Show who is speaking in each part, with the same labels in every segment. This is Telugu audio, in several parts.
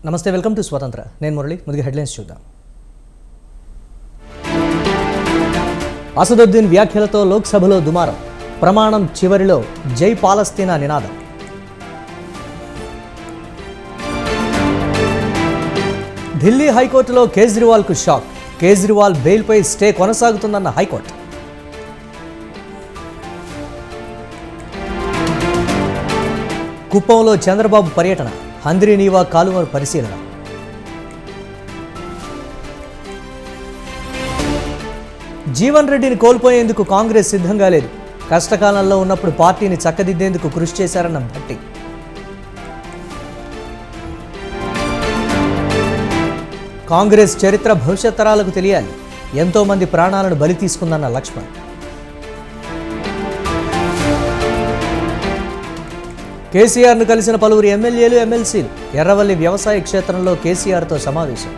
Speaker 1: నమస్తే, వెల్కమ్ టు స్వతంత్ర. నేను మురళి. ముందుగా హెడ్లైన్స్ చూద్దాం. అసదుద్దీన్ వ్యాఖ్యలతో లోక్సభలో దుమారం. ప్రమాణం చివరిలో జై పాలస్తీనా నినాదం. ఢిల్లీ హైకోర్టులో కేజ్రీవాల్కు షాక్. కేజ్రీవాల్ బెయిల్పై స్టే కొనసాగుతుందన్న హైకోర్టు. కుప్పంలో చంద్రబాబు పర్యటన. హంద్రీనీవా కాలువ పరిశీలన. జీవన్ రెడ్డిని కోల్పోయేందుకు కాంగ్రెస్ సిద్ధంగా లేదు. కష్టకాలంలో ఉన్నప్పుడు పార్టీని చక్కదిద్దేందుకు కృషి చేశారన్న భట్టి. కాంగ్రెస్ చరిత్ర భవిష్యత్ తరాలకు తెలియాలి. ఎంతో మంది ప్రాణాలను బలి తీసుకుందన్న లక్ష్మణ్. కేసీఆర్ను కలిసిన పలువురు ఎమ్మెల్యేలు, ఎమ్మెల్సీలు. ఎర్రవల్లి వ్యవసాయ క్షేత్రంలో కేసీఆర్తో సమావేశం.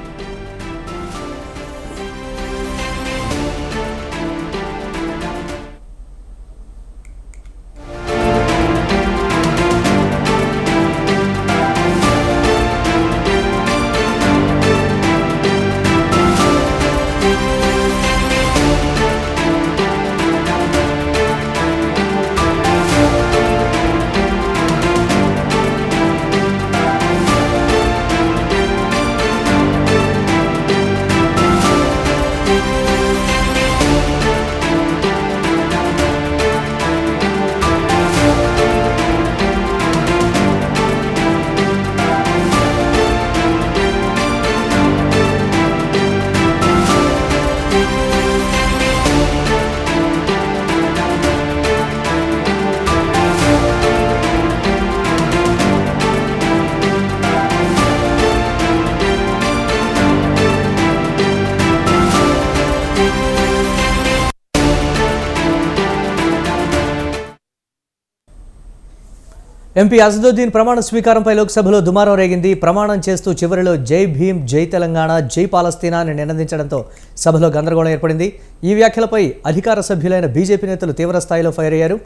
Speaker 1: ఎంపీ అసదుద్దీన్ ప్రమాణ స్వీకారంపై లోక్సభలో దుమారం రేగింది. ప్రమాణం చేస్తూ చివరిలో జై భీమ్, జై తెలంగాణ, జై పాలస్తీనా అని నినదించడంతో సభలో గందరగోళం ఏర్పడింది. ఈ వ్యాఖ్యలపై అధికార సభ్యులైన బీజేపీ నేతలు తీవ్ర స్థాయిలో ఫైర్ అయ్యారు.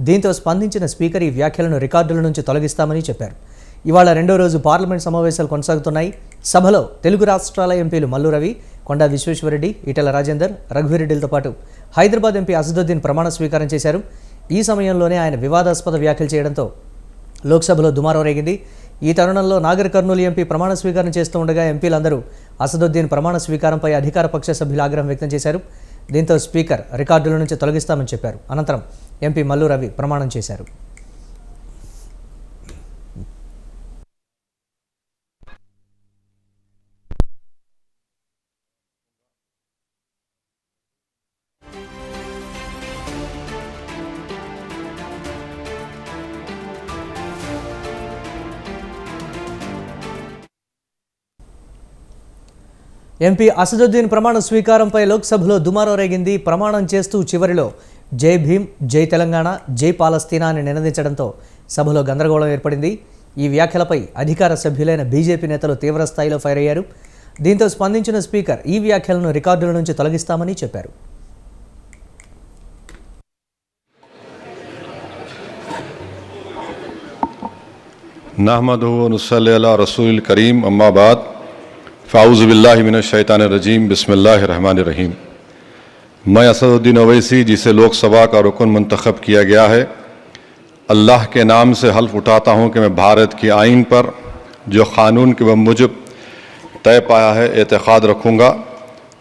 Speaker 1: దీంతో స్పందించిన స్పీకర్ ఈ వ్యాఖ్యలను రికార్డుల నుంచి తొలగిస్తామని చెప్పారు. ఇవాళ రెండో రోజు పార్లమెంట్ సమావేశాలు కొనసాగుతున్నాయి. సభలో తెలుగు రాష్ట్రాల ఎంపీలు మల్లు రవి, కొండా విశ్వేశ్వరరెడ్డి, ఈటెల రాజేందర్, రఘువీరెడ్డిలతో పాటు హైదరాబాద్ ఎంపీ అసదుద్దీన్ ప్రమాణ స్వీకారం చేశారు. ఈ సమయంలోనే ఆయన వివాదాస్పద వ్యాఖ్యలు చేయడంతో లోక్సభలో దుమారం రేగింది. ఈ తరుణంలో నాగర్ కర్నూలు ఎంపీ ప్రమాణ స్వీకారం చేస్తూ ఉండగా ఎంపీలందరూ అసదుద్దీన్ ప్రమాణ స్వీకారంపై అధికార పక్ష సభ్యులు ఆగ్రహం వ్యక్తం చేశారు. దీంతో స్పీకర్ రికార్డుల నుంచి తొలగిస్తామని చెప్పారు. అనంతరం ఎంపీ మల్లు రవి ప్రమాణం చేశారు. ఎంపీ అసదుద్దీన్ ప్రమాణ స్వీకారంపై లోక్సభలో దుమారం రేగింది. ప్రమాణం చేస్తూ చివరిలో జై భీమ్, జై తెలంగాణ, జై పాలస్తీనా అని నినదించడంతో సభలో గందరగోళం ఏర్పడింది. ఈ వ్యాఖ్యలపై అధికార సభ్యులైన బీజేపీ నేతలు తీవ్ర స్థాయిలో ఫైర్ అయ్యారు. దీంతో స్పందించిన స్పీకర్ ఈ వ్యాఖ్యలను రికార్డుల నుంచి తొలగిస్తామని చెప్పారు.
Speaker 2: నహ్మదుహు వ నుసల్లి అలా రసూలిల్ కరీం అమ్మా బాద్ फ़ाउज़ बिल्लाहि मिनश शैतानिर रजीम बिस्मिल्लाहिर रहमानिर रहीम। मैं असदुद्दीन ओवैसी, जिसे लोकसभा का रुकन मुंतखब किया गया है, अल्लाह के नाम से हल्फ उठाता हूँ कि मैं भारत की आइन पर जो क़ानून के मुजब तय पाया है एतक़ाद रखूँगा,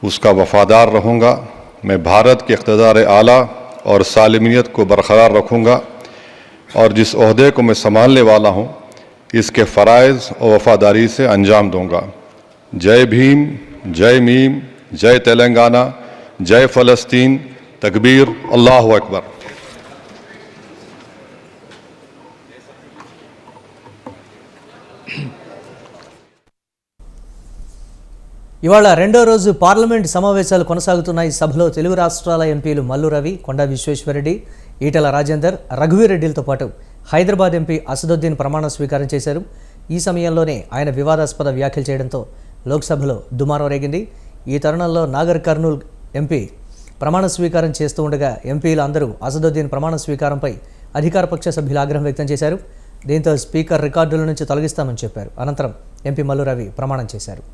Speaker 2: उसका वफ़ादार रहूँगा। मैं भारत के इक़्तिदार आला और सालिमियत को बरक़रार रखूँगा और जिस ओहदे को मैं संभालने वाला हूँ इसके फ़राइज़ और वफ़ादारी से अंजाम दूँगा। जय भीम, जय मीम, जय तेलंगाना, जय फ़लस्तीन, तकबीर, अल्लाहु अकबर।
Speaker 1: ఇవాళ రెండో రోజు పార్లమెంట్ సమావేశాలు కొనసాగుతున్నాయి. సభలో తెలుగు రాష్ట్రాల ఎంపీలు మల్లు రవి, కొండా విశ్వేశ్వరరెడ్డి, ఈటెల రాజేందర్, రఘువీరెడ్డిలతో పాటు హైదరాబాద్ ఎంపీ అసదుద్దీన్ ప్రమాణ స్వీకారం చేశారు. ఈ సమయంలోనే ఆయన వివాదాస్పద వ్యాఖ్యలు చేయడంతో లోక్సభలో దుమారం రేగింది. ఈ తరుణంలో నాగర్ కర్నూల్ ఎంపీ ప్రమాణ స్వీకారం చేస్తూ ఉండగా ఎంపీలు అందరూ అసదుద్దీన్ ప్రమాణ స్వీకారంపై అధికారపక్ష సభ్యులు ఆగ్రహం వ్యక్తం చేశారు. దీంతో స్పీకర్ రికార్డుల నుంచి తొలగిస్తామని చెప్పారు. అనంతరం ఎంపీ మల్లు రవి ప్రమాణం చేశారు.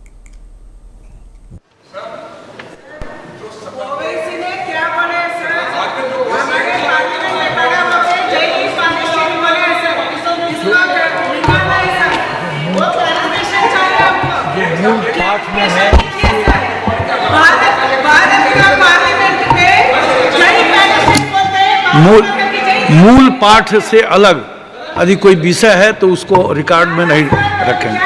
Speaker 3: मूल पाठ से अलग यदि कोई विषय है तो उसको रिकॉर्ड में नहीं रखेंगे.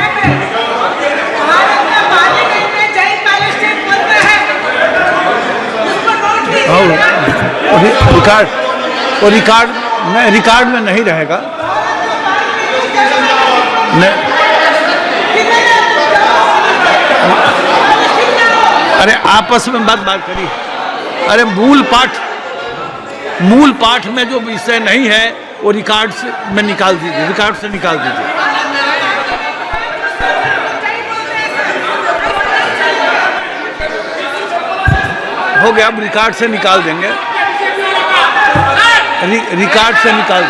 Speaker 3: रिकॉर्ड में नहीं रहेगा. अरे आपस में बात करिए. अरे मूल पाठ में जो विषय नहीं है वो रिकॉर्ड में निकाल दीजिए. रिकॉर्ड से निकाल दीजिए. हो गया. अब रिकॉर्ड से निकाल देंगे. रिकॉर्ड से निकाल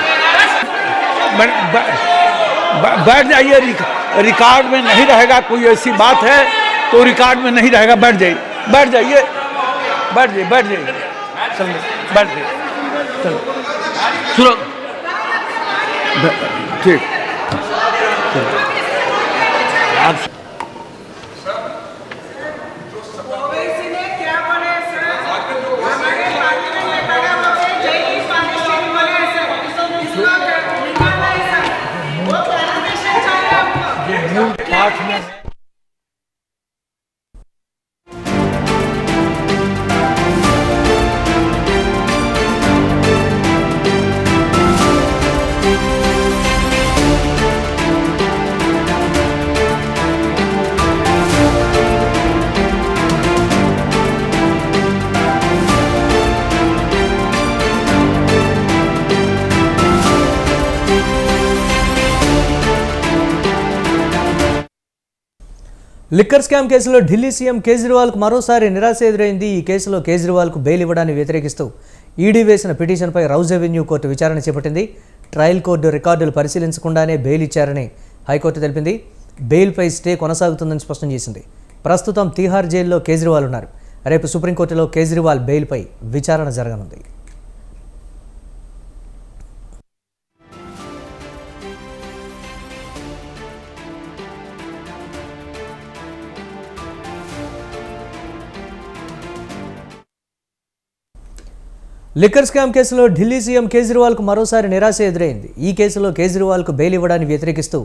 Speaker 3: बैठ जाइए. रिकॉर्ड में नहीं रहेगा. कोई ऐसी बात है तो रिकॉर्ड में नहीं रहेगा. बैठ जाइए. बैठ जाइए. चलो बैठ जाइए. चलो सुनो. ठीक. आप पाठ में
Speaker 1: లిక్కర్ స్కామ్ కేసులో ఢిల్లీ సీఎం కేజ్రీవాల్కు మరోసారి నిరాశ ఎదురైంది. ఈ కేసులో కేజ్రీవాల్కు బెయిల్ ఇవ్వడాన్ని వ్యతిరేకిస్తూ ఈడీ వేసిన పిటిషన్పై రౌజ్ అవెన్యూ కోర్టు విచారణ చేపట్టింది. ట్రయల్ కోర్టు రికార్డులు పరిశీలించకుండానే బెయిల్ ఇచ్చారని హైకోర్టు తెలిపింది. బెయిల్పై స్టే కొనసాగుతుందని స్పష్టం చేసింది. ప్రస్తుతం తీహార్ జైల్లో కేజ్రీవాల్ ఉన్నారు. రేపు సుప్రీంకోర్టులో కేజ్రీవాల్ బెయిల్పై విచారణ జరగనుంది. లిక్కర్ స్కామ్ కేసులో ఢిల్లీ సీఎం కేజ్రీవాల్కు మరోసారి నిరాశ ఎదురైంది. ఈ కేసులో కేజ్రీవాల్కు బెయిల్ ఇవ్వడాన్ని వ్యతిరేకిస్తూ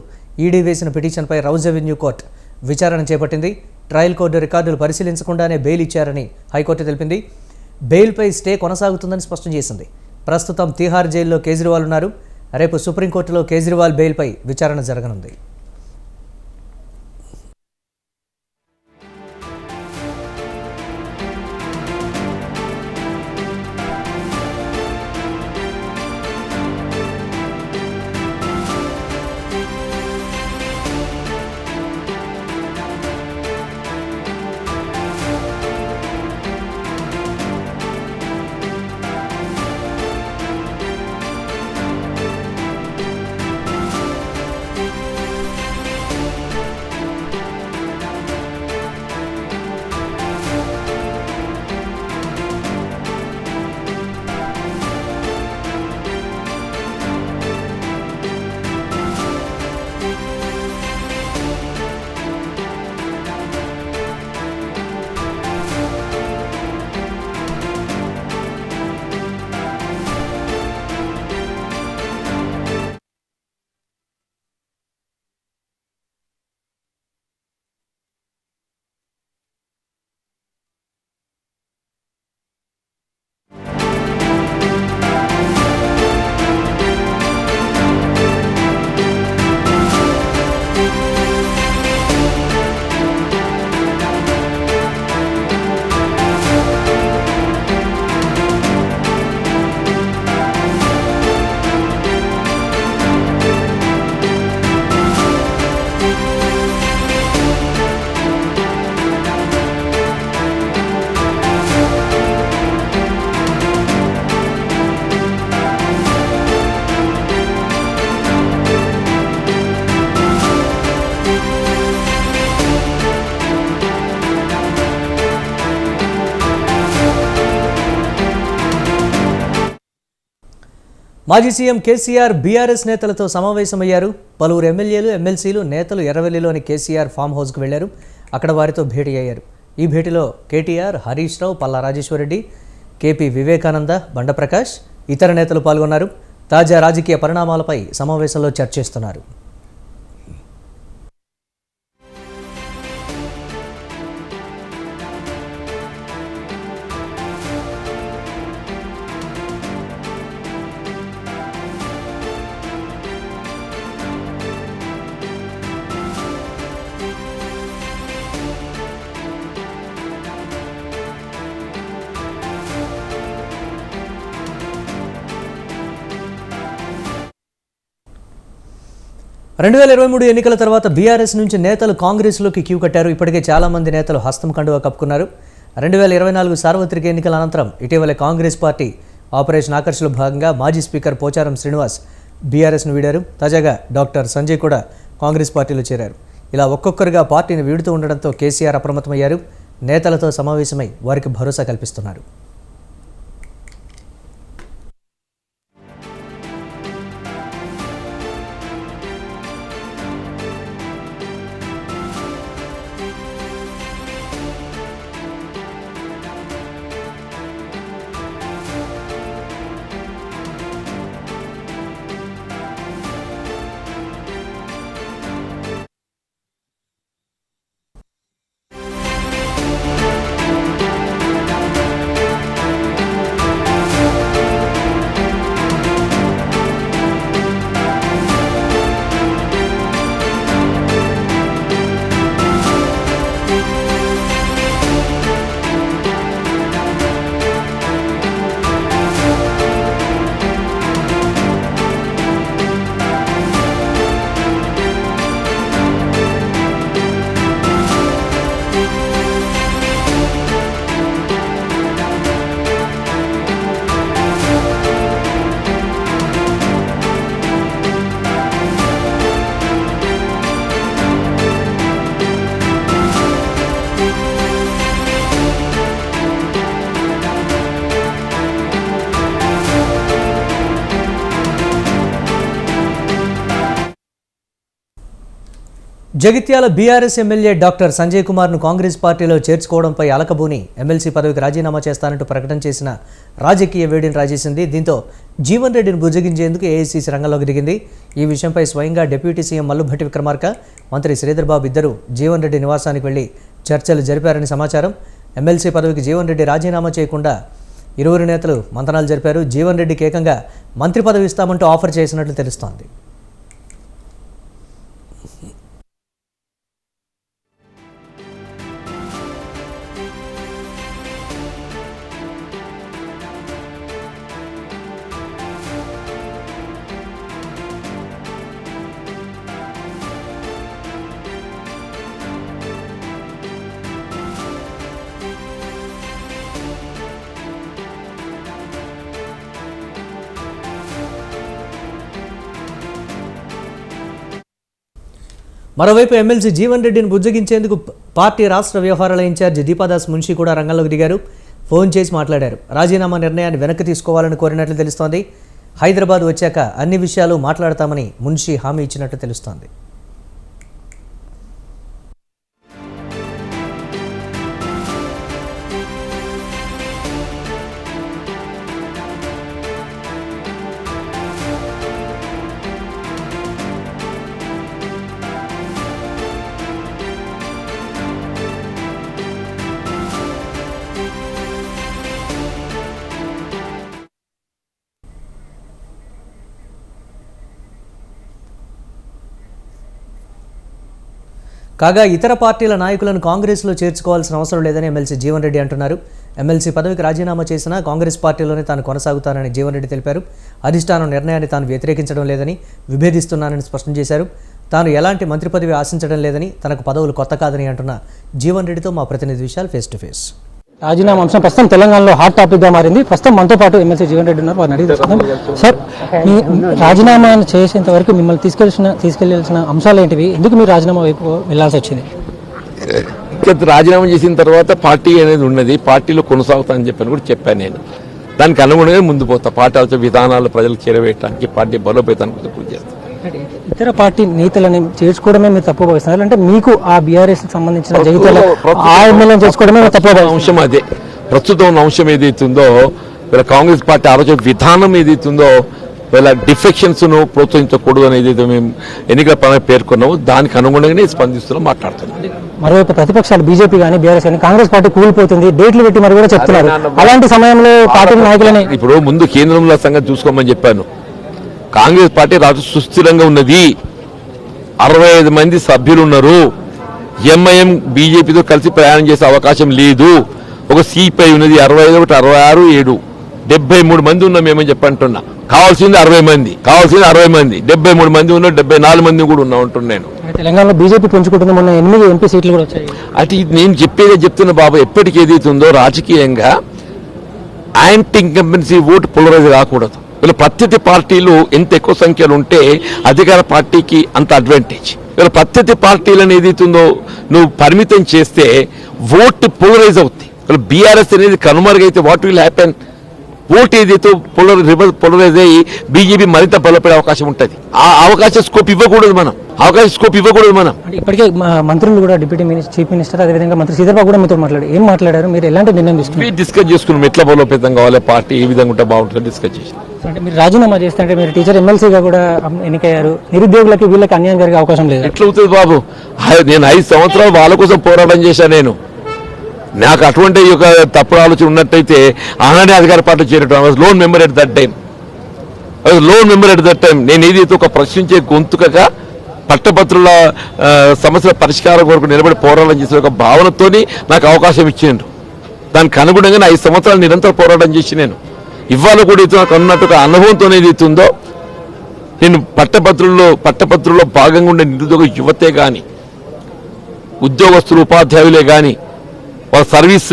Speaker 1: ఈడీ వేసిన పిటిషన్పై రౌజ్ అవెన్యూ కోర్టు విచారణ చేపట్టింది. ట్రయల్ కోర్టు రికార్డులు పరిశీలించకుండానే బెయిల్ ఇచ్చారని హైకోర్టు తెలిపింది. బెయిల్పై స్టే కొనసాగుతుందని స్పష్టం చేసింది. ప్రస్తుతం తీహార్ జైల్లో కేజ్రీవాల్ ఉన్నారు. రేపు సుప్రీంకోర్టులో కేజ్రీవాల్ బెయిల్పై విచారణ జరగనుంది. మాజీ సీఎం కేసీఆర్ బీఆర్ఎస్ నేతలతో సమావేశమయ్యారు. పలువురు ఎమ్మెల్యేలు, ఎమ్మెల్సీలు, నేతలు ఎర్రవెల్లిలోని కేసీఆర్ ఫామ్ హౌస్కు వెళ్లారు. అక్కడ వారితో భేటీ అయ్యారు. ఈ భేటీలో కేటీఆర్, హరీష్ రావు, పల్లా రాజేశ్వరరెడ్డి, కేపీ వివేకానంద, బండప్రకాష్, ఇతర నేతలు పాల్గొన్నారు. తాజా రాజకీయ పరిణామాలపై సమావేశంలో చర్చిస్తున్నారు. రెండు 2023 ఎన్నికల తర్వాత బీఆర్ఎస్ నుంచి నేతలు కాంగ్రెస్లోకి క్యూ కట్టారు. ఇప్పటికే చాలామంది నేతలు హస్తం కండువా కప్పుకున్నారు. 2024 సార్వత్రిక ఎన్నికల అనంతరం ఇటీవల కాంగ్రెస్ పార్టీ ఆపరేషన్ ఆకర్షలో భాగంగా మాజీ స్పీకర్ పోచారం శ్రీనివాస్ బీఆర్ఎస్ను వీడారు. తాజాగా డాక్టర్ సంజయ్ కూడా కాంగ్రెస్ పార్టీలో చేరారు. ఇలా ఒక్కొక్కరుగా పార్టీని వీడుతూ ఉండడంతో కేసీఆర్ అప్రమత్తమయ్యారు. నేతలతో సమావేశమై వారికి భరోసా కల్పిస్తున్నారు. Jagtial BRS MLA doctor Sanjay కుమార్ను కాంగ్రెస్ పార్టీలో చేర్చుకోవడంపై అలకబూని ఎమ్మెల్సీ పదవికి రాజీనామా చేస్తానంటూ ప్రకటన చేసిన రాజకీయ వేడిని రాజేసింది. దీంతో జీవన్ రెడ్డిని బుజ్జగించేందుకు ఏఐసీసీ రంగంలోకి దిగింది. ఈ విషయంపై స్వయంగా డిప్యూటీ సీఎం మల్లుభట్టి విక్రమార్క, మంత్రి శ్రీధర్ బాబు ఇద్దరు జీవన్ రెడ్డి నివాసానికి వెళ్లి చర్చలు జరిపారని సమాచారం. ఎమ్మెల్సీ పదవికి జీవన్ రెడ్డి రాజీనామా చేయకుండా ఇరువురు నేతలు మంతనాలు జరిపారు. జీవన్ రెడ్డికి ఏకంగా మంత్రి పదవి ఇస్తామంటూ ఆఫర్ చేసినట్లు తెలుస్తోంది. మరోవైపు ఎమ్మెల్సీ జీవన్ రెడ్డిని బుజ్జగించేందుకు పార్టీ రాష్ట్ర వ్యవహారాల ఇన్ఛార్జి దీపాదాస్ మున్షి కూడా రంగంలోకి దిగారు. ఫోన్ చేసి మాట్లాడారు. రాజీనామా నిర్ణయాన్ని వెనక్కి తీసుకోవాలని కోరినట్లు తెలుస్తోంది. హైదరాబాద్ వచ్చాక అన్ని విషయాలు మాట్లాడతామని మున్షి హామీ ఇచ్చినట్లు తెలుస్తోంది. కాగా ఇతర పార్టీల నాయకులను కాంగ్రెస్లో చేర్చుకోవాల్సిన అవసరం లేదని ఎమ్మెల్సీ జీవన్ రెడ్డి అంటున్నారు. ఎమ్మెల్సీ పదవికి రాజీనామా చేసినా కాంగ్రెస్ పార్టీలోనే తాను కొనసాగుతానని జీవన్ రెడ్డి తెలిపారు. అధిష్టానం నిర్ణయాన్ని తాను వ్యతిరేకించడం లేదని, విభేదిస్తున్నానని స్పష్టం చేశారు. తాను ఎలాంటి మంత్రి పదవి ఆశించడం లేదని, తనకు పదవులు కొత్త కాదని అంటున్న జీవన్ రెడ్డితో మా ప్రతినిధి విశాల్ ఫేస్ టు ఫేస్.
Speaker 4: రాజీనామా అంశం ప్రస్తుతం తెలంగాణలో హాట్ టాపిక్ గా మారింది. ప్రస్తుతం మనతో పాటు ఎమ్మెల్సీ జీవన్ రెడ్డి ఉన్నారు. వారిని అడిగి తెలుసుకుందాం. సార్, మీ రాజీనామా చేసేంత వరకు మిమ్మల్ని తీసుకెళ్లాల్సిన అంశాలు ఏంటివి? ఎందుకు మీరు రాజీనామా వైపు వెళ్లాల్సి వచ్చింది?
Speaker 5: రాజీనామా చేసిన తర్వాత పార్టీ అనేది ఉన్నది, పార్టీలో కొనసాగుతానని చెప్పని కూడా చెప్పాను నేను. దానికి అనుగుణంగా ముందు పోతా. పార్టీ ఆలోచన విధానాలు ప్రజలకు చేరవేయడానికి, పార్టీ బలోపేతానికి కృషి చేస్తాం.
Speaker 4: ఇతర పార్టీ నేతలని చేర్చుకోవడమే మీరు తప్పు భావిస్తున్నారు అంటే మీకు ఆ బీఆర్ఎస్ సంబంధించిన జగిత్యాల ఆ ఎమ్మెల్యేని చేసుకోవడమే మీరు తప్పు భావిస్తున్నారు.
Speaker 5: అంశం అదే, ప్రస్తుతం ఉన్న అంశం ఏదైతుందో వీళ్ళ కాంగ్రెస్ పార్టీ ఆలోచన విధానం ఏదైతుందో వీళ్ళ డిఫెక్షన్స్ ను ప్రోత్సహించకూడదు అని ఏదైతే మేము ఎన్నికల పరంగా పేర్కొన్నామో దానికి అనుగుణంగానే స్పందిస్తున్నాం, మాట్లాడుతున్నాం.
Speaker 4: మరోవైపు ప్రతిపక్షాలు బీజేపీ కానీ బీఆర్ఎస్ కానీ కాంగ్రెస్ పార్టీ కూలిపోతుంది డేట్లు పెట్టి మరి కూడా చెప్తున్నారు. అలాంటి సమయంలో పార్టీ నాయకులని
Speaker 5: ఇప్పుడు ముందు కేంద్రంలో సంగతి చూసుకోమని చెప్పాను. కాంగ్రెస్ పార్టీ రాష్ట్ర సుస్థిరంగా ఉన్నది, 65 మంది సభ్యులు ఉన్నారు. ఎంఐఎం బీజేపీతో కలిసి ప్రయాణం చేసే అవకాశం లేదు. ఒక సిపిఐ ఉన్నది 65, ఒకటి 66, 7, 73 మంది ఉన్నాం మేమని చెప్పంటున్నా. కావాల్సింది 60 మంది, 73 మంది ఉన్నారు, 74 మంది కూడా ఉన్నాం అంటున్నాను.
Speaker 4: తెలంగాణలో బీజేపీ పెంచుకుంటుంది. మొన్న 8 ఎంపీ సీట్లు కూడా వచ్చాయి.
Speaker 5: అంటే నేను చెప్పేదే చెప్తున్నా బాబు, ఎప్పటికి ఏదైతుందో రాజకీయంగా యాంటీ ఇన్కంబెన్సీ ఓటు పోలరైజ్ కాకూడదు. వీళ్ళ ప్రత్యర్థి పార్టీలు ఎంత ఎక్కువ సంఖ్యలో ఉంటే అధికార పార్టీకి అంత అడ్వాంటేజ్. వీళ్ళ ప్రత్యర్థి పార్టీలను ఏదైతుందో నువ్వు పరిమితం చేస్తే ఓటు పోలరైజ్ అవుతుంది. వీళ్ళ బీఆర్ఎస్ అనేది కనుమరుగైతే వాట్ విల్ హ్యాపెన్? ఓటు ఏదైతే పోలరైజ్ అయ్యి బీజేపీ మరింత బలపడే అవకాశం ఉంటుంది. ఆ అవకాశం స్కోప్ ఇవ్వకూడదు మనం,
Speaker 4: అంటే ఇప్పటికే మంత్రులు కూడా డిప్యూటీ చీఫ్ మినిస్టర్ అదేవిధంగా మంత్రి శ్రీధర్ కూడా మీతో ఏం మాట్లాడారు? మీరు ఎలాంటి నిర్ణయం తీసుకున్నారు?
Speaker 5: డిస్కస్ చేసుకున్నాం, ఎట్లా బలోపేతం కావాలి, పార్టీ ఏ విధంగా ఉంటే బాగుంటుందో డిస్కస్ చేసి.
Speaker 4: అంటే మీరు రాజీనామా చేస్తుంటే మీరు టీచర్ ఎమ్మెల్సీగా కూడా ఎన్నికయ్యారు. నిరుద్యోగులకి వీళ్ళకి అన్యాయం జరిగే అవకాశం లేదు.
Speaker 5: ఎట్లా అవుతుంది బాబు? నేను 5 సంవత్సరాలు వాళ్ళ కోసం పోరాటం చేశాను. నాకు అటువంటి ఒక తప్పుడు ఆలోచన ఉన్నట్టయితే ఆనాడే అధికార పార్టీ చేరటం. Loan member at that time నేను ఏదైతే ఒక ప్రశ్నించే గొంతుకగా పట్టభద్రుల సమస్యల పరిష్కారం కొరకు నిలబడి పోరాటం చేసిన ఒక భావనతోని నాకు అవకాశం ఇచ్చిండ్రు. దానికి అనుగుణంగా 5 సంవత్సరాలు నిరంతరం పోరాటం చేసి నేను ఇవాళ కూడా అయితే నాకు అన్నట్టు ఒక అనుభవంతో ఏదైతుందో నేను పట్టభద్రుల్లో భాగంగా ఉండే నిరుద్యోగ యువతే కానీ, ఉద్యోగస్తులు, ఉపాధ్యాయులే కానీ, వాళ్ళ సర్వీస్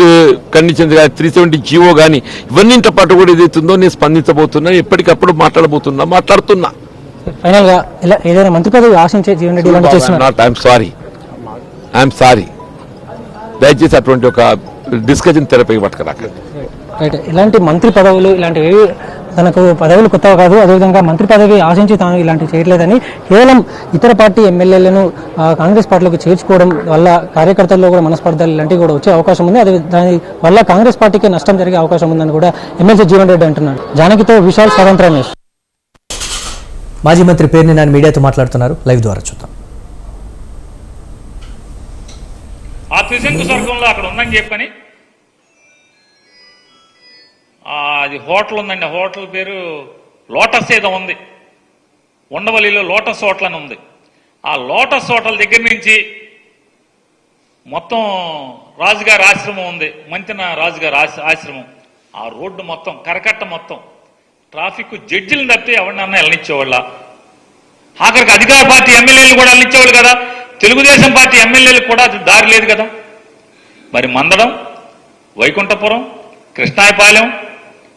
Speaker 5: కండిషన్స్ కానీ, 370 జీవో కానీ, ఇవన్నింటి పాటు కూడా ఏదైతుందో నేను స్పందించబోతున్నా, ఎప్పటికప్పుడు మాట్లాడుతున్నా.
Speaker 4: ఫైనల్ గా ఏదైనా మంత్రి పదవి ఆశించే జీవన్ రెడ్డి ఇలాంటి చేస్తున్నారు.
Speaker 5: ఐఎమ్ సారీ, దయచేసి అటువంటి ఒక డిస్కషన్ తెరపైకి పట్టుకురాకండి.
Speaker 4: రైట్, ఇలాంటి మంత్రి పదవులు ఇలాంటివి తనకు పదవులు కొత్తగా కాదు. అదేవిధంగా మంత్రి పదవి ఆశించి తాను ఇలాంటివి చేయట్లేదని, కేవలం ఇతర పార్టీ ఎమ్మెల్యేలను కాంగ్రెస్ పార్టీలోకి చేర్చుకోవడం వల్ల కార్యకర్తల్లో కూడా మనస్పర్ధలు ఇలాంటివి కూడా వచ్చే అవకాశం ఉంది. అదే దాని వల్ల కాంగ్రెస్ పార్టీకి నష్టం జరిగే అవకాశం ఉందని కూడా ఎమ్మెల్సీ జీవన్ రెడ్డి అంటున్నారు. జానకితో విశాల్, స్వతంత్ర రమేష్.
Speaker 1: మాజీ మంత్రి పేరుని నాని మీడియాతో మాట్లాడుతున్నారు. లైవ్ ద్వారా చూద్దాం.
Speaker 6: ఆ త్రిశంకు స్వర్గంలో అక్కడ ఉందని చెప్పని అది హోటల్ ఉందండి. ఆ హోటల్ పేరు లోటస్ ఏదో ఉంది, ఉండవల్లిలో లోటస్ హోటల్ అని ఉంది. ఆ లోటస్ హోటల్ దగ్గర నుంచి మొత్తం రాజుగారి ఆశ్రమం ఉంది, మంతెన రాజుగారి ఆశ్రమం. ఆ రోడ్డు మొత్తం కరకట్ట మొత్తం ట్రాఫిక్ జడ్జిలను తప్పితే ఎవరినన్నా వెళ్ళనిచ్చేవాళ్ళ. ఆఖరికి అధికార పార్టీ ఎమ్మెల్యేలు కూడా వెళ్ళనిచ్చేవాళ్ళు కదా. తెలుగుదేశం పార్టీ ఎమ్మెల్యేలకు కూడా దారి లేదు కదా. మరి మందడం, వైకుంఠపురం, కృష్ణాయపాలెం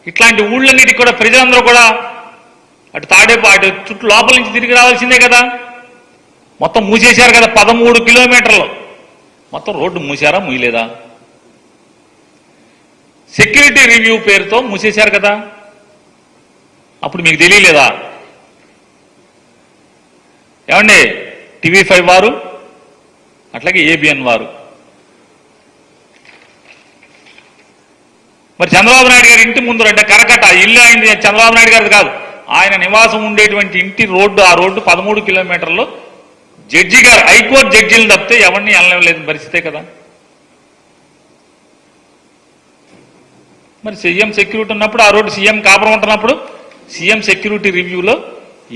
Speaker 6: ఇట్లాంటి ఊళ్ళన్నిటికి కూడా ప్రజలందరూ కూడా అటు తాడేపాటు చుట్టూ లోపల నుంచి తిరిగి రావాల్సిందే కదా. మొత్తం మూసేశారు కదా, 13 కిలోమీటర్లు మొత్తం రోడ్డు మూసారా, మూయలేదా? సెక్యూరిటీ రివ్యూ పేరుతో మూసేశారు కదా. అప్పుడు మీకు తెలియలేదా? ఏమండి, TV5 వారు అట్లాగే ABN వారు. మరి చంద్రబాబు నాయుడు గారి ఇంటి ముందు అంటే కరకట్ట ఇల్లు అయింది, చంద్రబాబు నాయుడు గారిది కాదు, ఆయన నివాసం ఉండేటువంటి ఇంటి రోడ్డు, ఆ రోడ్డు 13 కిలోమీటర్లు జడ్జి గారు, హైకోర్టు జడ్జీలు తప్పితే ఎవరిని వెళ్ళలేని పరిస్థితే కదా. మరి సీఎం సెక్యూరిటీ ఉన్నప్పుడు ఆ రోడ్డు, సీఎం కాపురం ఉంటున్నప్పుడు సీఎం సెక్యూరిటీ రివ్యూలో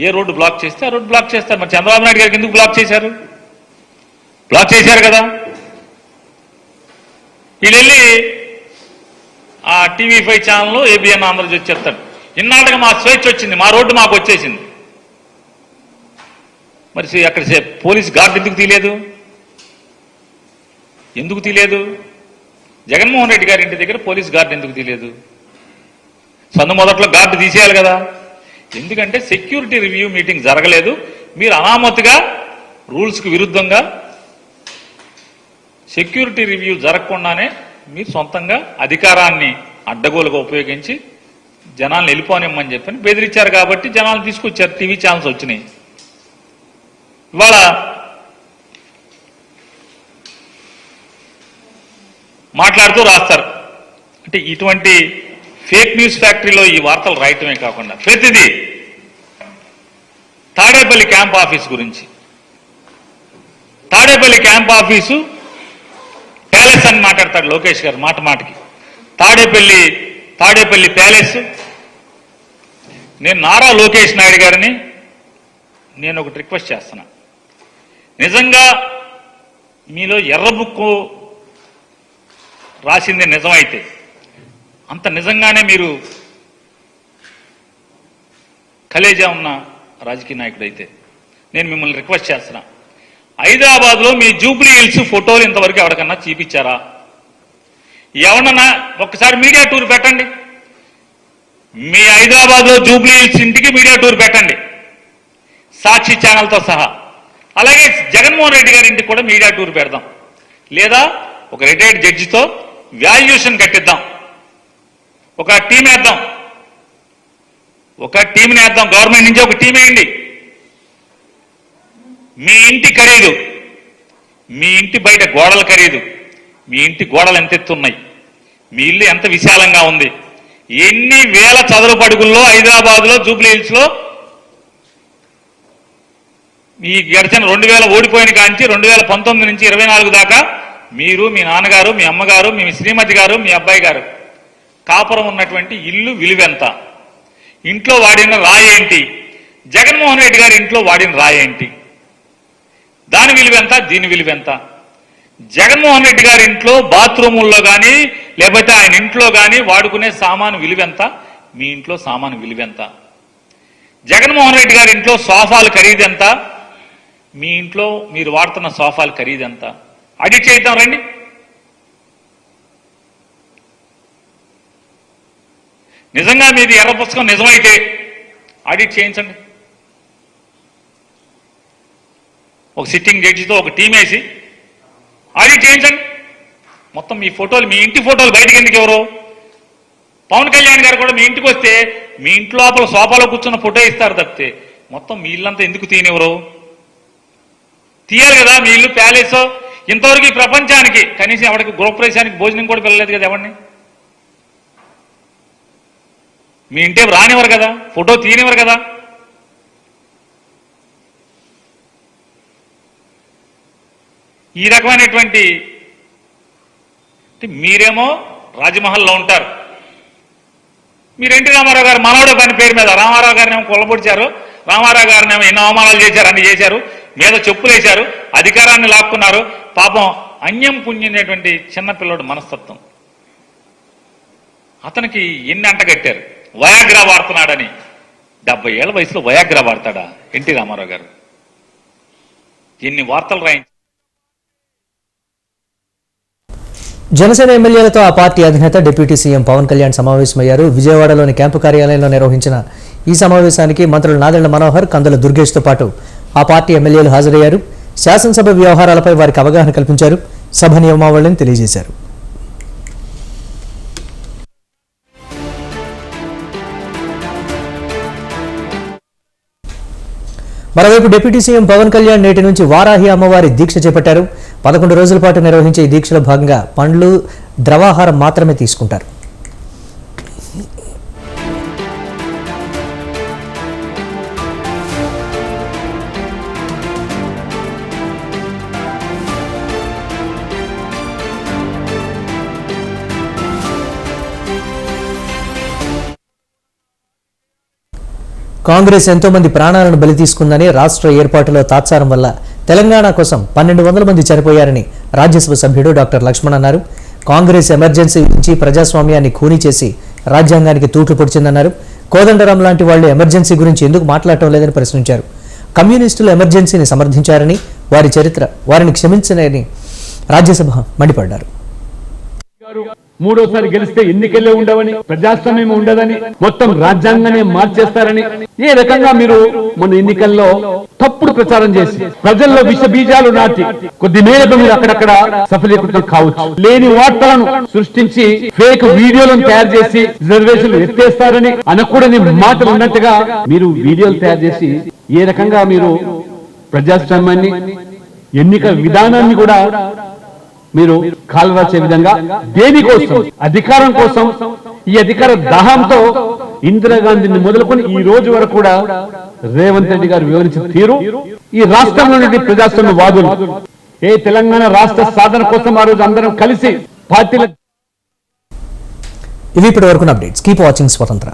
Speaker 6: ఏ రోడ్డు బ్లాక్ చేస్తే ఆ రోడ్డు బ్లాక్ చేస్తారు. మరి చంద్రబాబు నాయుడు గారికి ఎందుకు బ్లాక్ చేశారు? బ్లాక్ చేశారు కదా. వీళ్ళు వెళ్ళి ఆ TV5 ఛానల్లో ABN ఆంధ్రజ్యోతి చెప్తాడు, ఇన్నాళ్ళకి మా స్వేచ్ఛ వచ్చింది, మా రోడ్డు మాకు వచ్చేసింది. మరి అక్కడ పోలీస్ గార్డు ఎందుకు తీయలేదు? ఎందుకు తీయలేదు? జగన్మోహన్ రెడ్డి గారి ఇంటి దగ్గర పోలీస్ గార్డు ఎందుకు తీయలేదు? మొదట్లో గార్డు తీసేయాలి కదా. ఎందుకంటే సెక్యూరిటీ రివ్యూ మీటింగ్ జరగలేదు. మీరు అనామతిగా రూల్స్కి విరుద్ధంగా సెక్యూరిటీ రివ్యూ జరగకుండానే మీరు సొంతంగా అధికారాన్ని అడ్డగోలుగా ఉపయోగించి జనాలను వెళ్ళిపోనిమ్మని చెప్పని బెదిరించారు కాబట్టి జనాలను తీసుకొచ్చారు, టీవీ ఛానల్స్ వచ్చినాయి. ఇవాళ మాట్లాడుతూ రాస్తారు. అంటే ఇటువంటి ఫేక్ న్యూస్ ఫ్యాక్టరీలో ఈ వార్తలు రాయటమే కాకుండా ప్రతిదీ తాడేపల్లి క్యాంప్ ఆఫీస్ గురించి, తాడేపల్లి క్యాంప్ ఆఫీసు ప్యాలెస్ అని మాట్లాడతాడు లోకేష్ గారు మాటకి. తాడేపల్లి ప్యాలెస్. నేను నారా లోకేష్ నాయుడు గారిని నేను ఒకటి రిక్వెస్ట్ చేస్తున్నా. నిజంగా మీలో ఎర్ర బుక్కు రాసింది నిజమైతే, అంత నిజంగానే మీరు కలేజా ఉన్న రాజకీయ నాయకుడైతే నేను మిమ్మల్ని రిక్వెస్ట్ చేస్తున్నా, హైదరాబాద్లో మీ జూబ్లీ హిల్స్ ఫోటోలు ఇంతవరకు ఎవరికన్నా చూపించారా? ఎవరన్నా ఒక్కసారి మీడియా టూర్ పెట్టండి. మీ హైదరాబాద్లో జూబ్లీ హిల్స్ ఇంటికి మీడియా టూర్ పెట్టండి, సాక్షి ఛానల్తో సహా. అలాగే జగన్మోహన్ రెడ్డి గారి ఇంటికి కూడా మీడియా టూర్ పెడదాం, లేదా ఒక రిటైర్డ్ జడ్జితో వాల్యుయేషన్ కట్టిద్దాం, ఒక టీం వేద్దాం, గవర్నమెంట్ నుంచి ఒక టీం వేయండి. మీ ఇంటి ఖరీదు, మీ ఇంటి బయట గోడల ఖరీదు, మీ ఇంటి గోడలు ఎంత ఎత్తున్నాయి, మీ ఇల్లు ఎంత విశాలంగా ఉంది, ఎన్ని వేల చదరపు అడుగుల్లో హైదరాబాద్లో జూబ్లీ హిల్స్లో ఈ గడిచిన 2000 ఓడిపోయిన కాంచి 2019 నుంచి 24 దాకా మీరు, మీ నాన్నగారు, మీ అమ్మగారు, మీ శ్రీమతి గారు, మీ అబ్బాయి గారు కాపురం ఉన్నటువంటి ఇల్లు విలువెంత, ఇంట్లో వాడిన రాయేంటి, జగన్మోహన్ రెడ్డి గారి ఇంట్లో వాడిన రాయేంటి, దాని విలువెంత, దీని విలువెంత, జగన్మోహన్ రెడ్డి గారి ఇంట్లో బాత్రూముల్లో కానీ లేకపోతే ఆయన ఇంట్లో కానీ వాడుకునే సామాను విలువెంత, మీ ఇంట్లో సామాను విలువెంత, జగన్మోహన్ రెడ్డి గారి ఇంట్లో సోఫాలు ఖరీదెంత, మీ ఇంట్లో మీరు వాడుతున్న సోఫాలు ఖరీదెంత, ఆడిట్ చేద్దాం రండి. నిజంగా మీది ఎర్ర పుస్తకం నిజమైతే ఆడిట్ చేయించండి. ఒక సిట్టింగ్ జడ్జితో ఒక టీం వేసి ఆడిట్ చేయించండి. మొత్తం మీ ఫోటోలు, మీ ఇంటి ఫోటోలు బయటకు ఎందుకు ఎవరు? పవన్ కళ్యాణ్ గారు కూడా మీ ఇంటికి వస్తే మీ ఇంటి లోపల సోఫాలో కూర్చున్న ఫోటో ఇస్తారు తప్పితే మొత్తం మీ ఇల్లంతా ఎందుకు తీయనివ్వరు? తీయాలి కదా. మీ ఇల్లు ప్యాలెస్. ఇంతవరకు ఈ ప్రపంచానికి కనీసం ఎవరికి గృహప్రవేశానికి భోజనం కూడా పిల్లలేదు కదా ఎవరిని. మీ ఇంటే రానివ్వరు కదా, ఫోటో తీయనివ్వరు కదా. ఈ రకమైనటువంటి మీరేమో రాజమహల్లో ఉంటారు, మీరు ఎన్టీ రామారావు గారు మనవడు పని పేరు మీద రామారావు గారిని ఏమో కొల్లబొడిచారు, రామారావు గారిని ఏమో ఎన్నో అవమానాలు చేశారు, అన్ని చేశారు, మీద చెప్పులేశారు, అధికారాన్ని లాక్కున్నారు. పాపం అన్యం పుణ్యనేటువంటి చిన్నపిల్లడు మనస్తత్వం. అతనికి ఎన్ని అంటగట్టారు, వయాగ్రా వాడుతున్నాడని. 70 ఏళ్ల వయసులో వయాగ్రా వాడతాడా ఎన్టీ రామారావు గారు? ఎన్ని వార్తలు రాయించి.
Speaker 1: జనసేన ఎమ్మెల్యేలతో ఆ పార్టీ అధినేత డిప్యూటీ సీఎం పవన్ కళ్యాణ్ సమావేశమయ్యారు. విజయవాడలోని క్యాంపు కార్యాలయంలో నిర్వహించిన ఈ సమావేశానికి మంత్రులు నాదెళ్ల మనోహర్, కందుల దుర్గేష్తో పాటు ఆ పార్టీ ఎమ్మెల్యేలు హాజరయ్యారు. శాసనసభ వ్యవహారాలపై వారికి అవగాహన కల్పించారు. సభ నియమావళిని తెలియజేశారు. మరోవైపు డిప్యూటీ సీఎం పవన్ కళ్యాణ్ నేటి నుంచి వారాహి అమ్మవారి దీక్ష చేపట్టారు. 11 రోజుల పాటు నిర్వహించే ఈ దీక్షలో భాగంగా పండ్లు, ద్రవాహారం మాత్రమే తీసుకుంటారు. కాంగ్రెస్ ఎంతో మంది ప్రాణాలను బలి తీసుకుందని, రాష్ట్ర ఏర్పాటులో తాత్సారం వల్ల తెలంగాణ కోసం 1200 మంది చనిపోయారని రాజ్యసభ సభ్యుడు డాక్టర్ లక్ష్మణ్ అన్నారు. కాంగ్రెస్ ఎమర్జెన్సీ నుంచి ప్రజాస్వామ్యాన్ని ఖూనీ చేసి రాజ్యాంగానికి తూట్లు పొడిచిందన్నారు. కోదండరాం లాంటి వాళ్లు ఎమర్జెన్సీ గురించి ఎందుకు మాట్లాడటం లేదని ప్రశ్నించారు. కమ్యూనిస్టులు ఎమర్జెన్సీని సమర్థించారని, వారి చరిత్ర వారిని క్షమించలేని రాజ్యసభ మండిపడ్డారు.
Speaker 7: మూడోసారి గెలిస్తే ఎన్నికలే ఉండవని, ప్రజాస్వామ్యం ఉండదని, మొత్తం రాజ్యాంగాన్ని మార్చేస్తారని ఏ రకంగా మీరు మన ఎన్నికల్లో తప్పుడు ప్రచారం చేసి ప్రజల్లో విష బీజాలు నాటి కొద్ది మేరకు మీరు అక్కడక్కడ సఫలీకృతం కావచ్చు. లేని వార్తలను సృష్టించి ఫేక్ వీడియోలను తయారు చేసి రిజర్వేషన్లు ఎత్తేస్తారని అనకూడని మాటలు ఉన్నట్టుగా మీరు వీడియోలు తయారు చేసి ఏ రకంగా మీరు ప్రజాస్వామ్యాన్ని, ఎన్నికల విధానాన్ని కూడా మీరు కాల్వాచే విధంగా దేనికోసం, అధికారం కోసం, ఈ అధికార దాహంతో ఇందిరాగాంధీని మొదలుకొని ఈ రోజు వరకు కూడా రేవంత్ రెడ్డి గారు వివరించిన తీరు ఈ రాష్ట్రంలోని ప్రజాస్వామ్య వాదులు ఏ తెలంగాణ రాష్ట్ర సాధన కోసం ఆ రోజు అందరం కలిసి పార్టీల
Speaker 1: ఇవి ఇప్పటి వరకు అప్డేట్స్. కీప్ వాచింగ్ స్వతంత్ర.